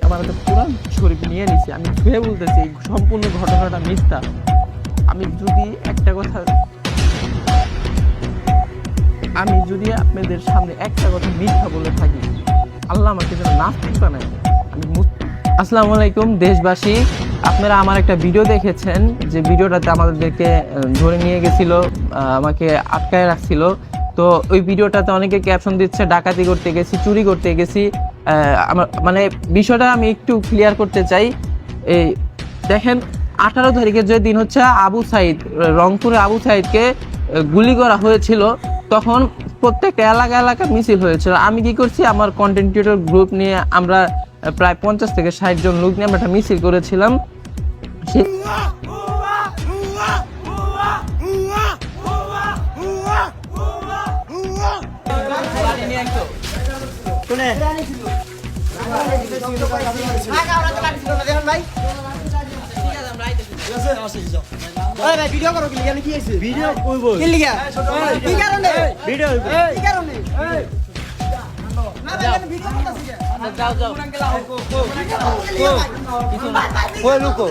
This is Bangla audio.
আমার একটা কোরআন শরীফ নিয়ে নিছি, আমি ছুঁয়ে বলতেছি এই সম্পূর্ণ ঘটনাটা মিথ্যা। আমি যদি আপনাদের সামনে একটা কথা মিথ্যা বলে থাকি, আল্লাহ আমাকে যেন নাস্তিক বানায়। আসসালামু আলাইকুম দেশবাসী, আপনারা আমার একটা ভিডিও দেখেছেন, যে ভিডিওটাতে আমাদেরকে ধরে নিয়ে গেছিল, আমাকে আটকায় রাখছিল। তো ওই ভিডিওটাতে অনেকে ক্যাপশন দিচ্ছে ডাকাতি করতে গেছি, চুরি করতে গেছি। আমার মানে বিষয়টা আমি একটু ক্লিয়ার করতে চাই। এই দেখেন, 18 তারিখের যে দিন হচ্ছে আবু সাইদ, রংপুরে আবু সাইদকে গুলি করা হয়েছিল, তখন প্রত্যেকটা এলাকা মিছিল হয়েছিল। আমি কি করছি, আমার কন্টেন্ট ক্রিয়েটর গ্রুপ নিয়ে আমরা প্রায় 50 থেকে 60 জন লোক নিয়ে আমরা একটা মিছিল করেছিলাম। ভিডিও করো কি লিখা, কি হইছে ভিডিও কইবো কি লিখা কি কারণে ভিডিও কি কারণে না ভাই ভিডিও করতেছি যাও কই লুকো